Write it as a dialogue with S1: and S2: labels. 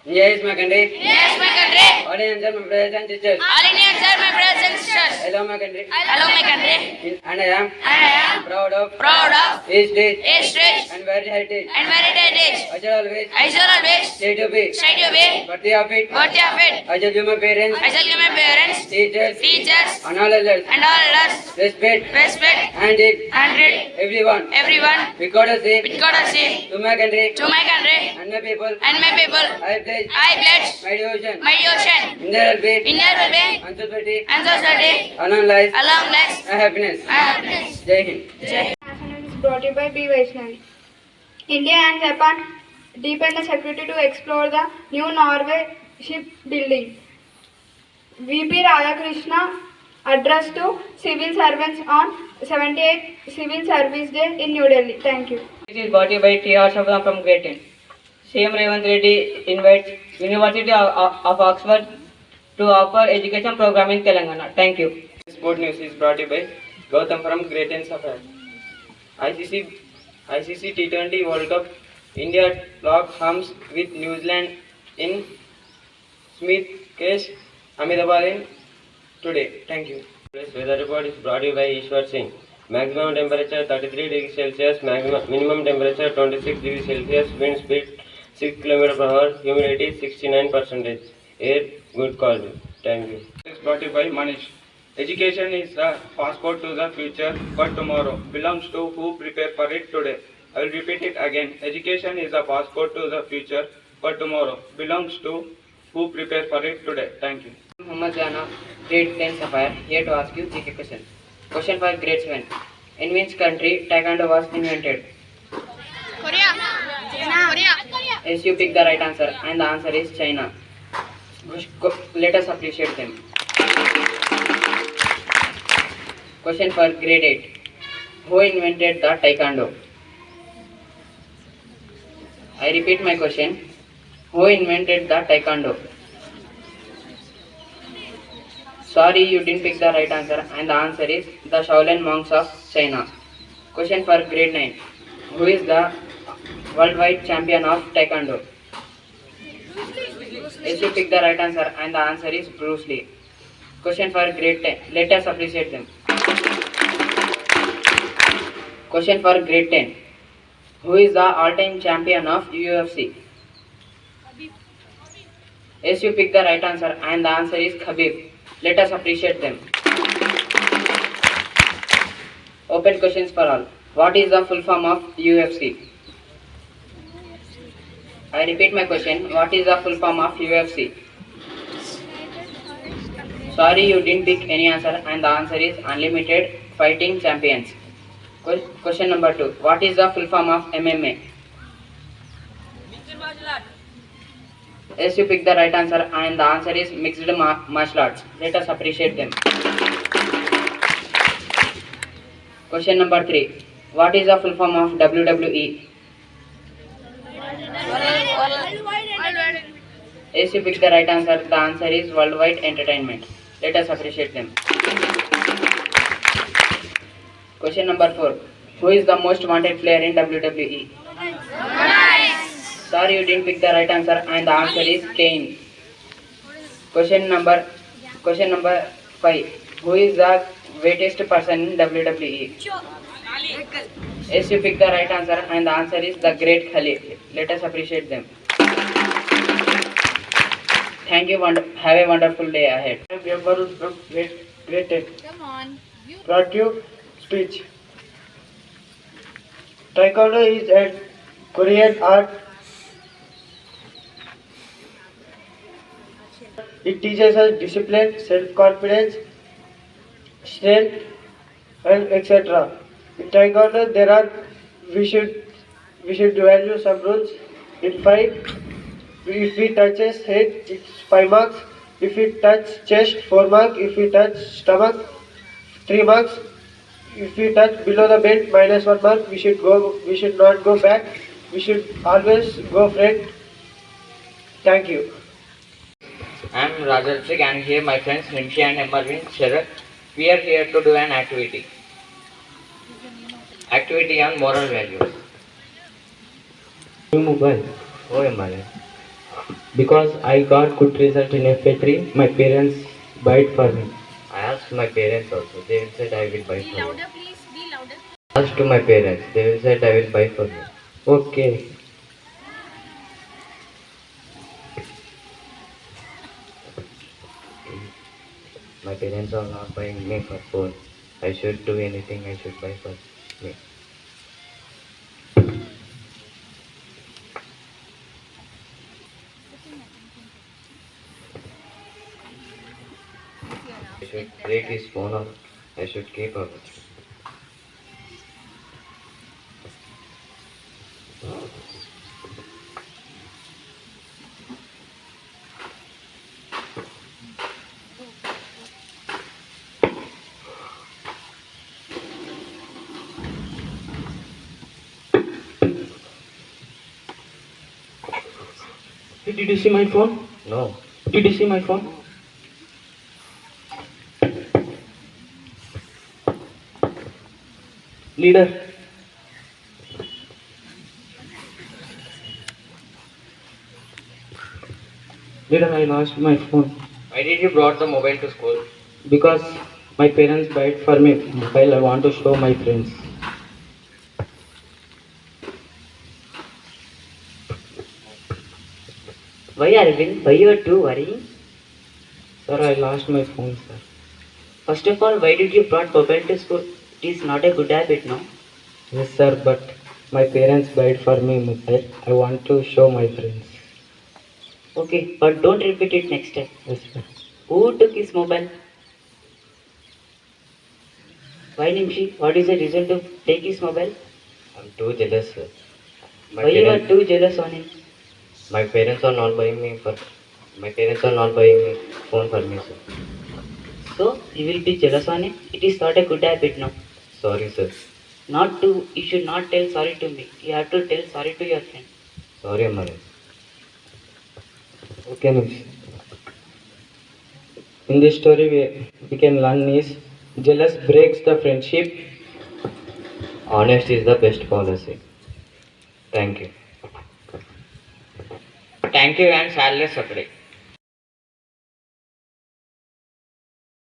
S1: India is my country.
S2: India is my country.
S1: All Indians are my brothers and sisters.
S2: All Indians are my brothers and sisters.
S1: I love my country.
S2: I love my country.
S1: And I am proud of its rich
S2: its rich
S1: and varied heritage.
S2: and varied heritage.
S1: I shall always
S2: I shall always
S1: stay to be worthy of it.
S2: worthy of it.
S1: I shall give my parents,
S2: I shall give my parents,
S1: teachers, and all
S2: and all others
S1: respect and
S2: and
S1: everyone
S2: everyone
S1: because of
S2: with courtesy
S1: to my country
S2: to my country
S1: and my people.
S2: and my people.
S1: I pledge
S2: I pledge
S1: my devotion.
S2: my devotion
S1: In their well-being
S2: in their well-being
S1: and society
S2: and society
S1: along lies
S2: along lives
S1: and happiness.
S2: and happiness.
S1: Jai Hind.
S3: National is brought to you by B. Vaishnavi. India and Japan deepen the security to explore the new Norway shipbuilding. VP Radhakrishna address to civil servants on 78th Civil Service Day in New Delhi. Thank you.
S1: It is brought to you by T.R. Shabda from Grade X. CM Revant Reddy invites University of Oxford to offer education program in Telangana. Thank you. Sport news is brought to you by Gautam from Grade X Sapphire. ICC T20 World Cup India locked arms with New Zealand in Smith Case, Ahmedabad today. Thank you.
S4: Today's weather report is brought to you by Ishwar Singh. Maximum temperature 33 degrees Celsius, minimum temperature 26 degrees Celsius, wind speed 6 km per hour, humidity 69%. Air good quality. Thank you.
S5: Is brought to you by Manish. Education is the passport to the future, but tomorrow belongs to who prepare for it today. I will repeat it again. Education is the passport to the future, but tomorrow belongs to who prepare for it today. Thank you.
S1: Muhammad Jana, Grade 10 Sapphire, here to ask you GK question. Question for Grade 7. In which country Taekwondo was invented?
S2: Korea.
S1: Yes, you pick the right answer, and the answer is China. Let us appreciate them. Question for Grade 8. Who invented the Taekwondo? I repeat my question. Who invented the Taekwondo? Sorry, you didn't pick the right answer, and the answer is the Shaolin monks of China. Question for Grade 9. Who is the worldwide champion of Taekwondo? Yes, you pick the right answer, and the answer is Bruce Lee. Question for Grade 10. Let us appreciate them. Question for Grade 10. Who is the all-time champion of UFC? Yes, you pick the right answer, and the answer is Khabib. Let us appreciate them. Open questions for all. What is the full form of UFC? I repeat my question. What is the full form of UFC? Sorry, you didn't pick any answer, and the answer is Unlimited Fighting Champions. Question number 2. What is the full form of MMA? Yes, you pick the right answer, and the answer is Mixed Martial Arts. Let us appreciate them. Question number 3. What is the full form of WWE? Yes, you pick the right answer. The answer is Worldwide Entertainment. Let us appreciate them. Question number 4. Who is the most wanted player in WWE? Sorry, you didn't pick the right answer, and the answer is Kane. Question number 5. Who is the weightest person in WWE? Yes, you pick the right answer, and the answer is the Great Khali. Let us appreciate them. Thank you. Have a wonderful day ahead.
S6: I am Varun from Grade 10.
S2: Come on.
S6: Brought you speech. Taekwondo is a Korean art. It teaches us discipline, self-confidence, strength, and etc. In Taekwondo, we should value some rules. In fight, if we touches head, it's 5 marks. If we touch chest, 4 marks. If we touch stomach, 3 marks. If we touch below the belt, -1 mark. We should not go back. We should always go front. Thank you.
S1: I am Rajarshik, and here my friends Nimshi and Emervin Sharat. We are here to do an activity. Activity on moral values.
S4: Mobile. Oh,
S1: Because I got good result in FA3, my parents buy it for me.
S4: I asked my parents also. They will said I will buy
S2: Be
S4: for you.
S2: louder, please. Be louder.
S4: Asked to my parents. They will said I will buy for you.
S1: Okay.
S4: My parents are not buying me for phone. I should do anything. I should buy for me. I should break his phone or I should keep up.
S1: Did you see my phone?
S4: No.
S1: Did you see my phone? Leader. Leader, I lost my phone.
S4: Why did you brought the mobile to school?
S1: Because my parents buy it for me while I want to show my friends.
S7: Why, Arvind? Why you are too worrying?
S1: Sir, I lost my phone, sir.
S7: First of all, why did you brought mobile to school? It is not a good habit, no?
S1: Yes, sir, but my parents buy it for me mobile. I want to show my friends.
S7: Okay, but don't repeat it next time.
S1: Yes, sir.
S7: Who took his mobile? Why, Nimshi? What is the reason to take his mobile?
S4: I'm too jealous, sir.
S7: Why you are too jealous on him?
S4: My parents are not buying me for. My parents are not buying me phone for me, sir.
S7: So, you will be jealous on him? It is not a good habit, no?
S4: Sorry, sir.
S7: Not to, you should not tell sorry to me. You have to tell sorry to your friend.
S4: Sorry, Amaran.
S1: Okay, Nish. In this story, we can learn is jealous breaks the friendship.
S4: Honest is the best policy. Thank you.
S1: Thank you and salary separate.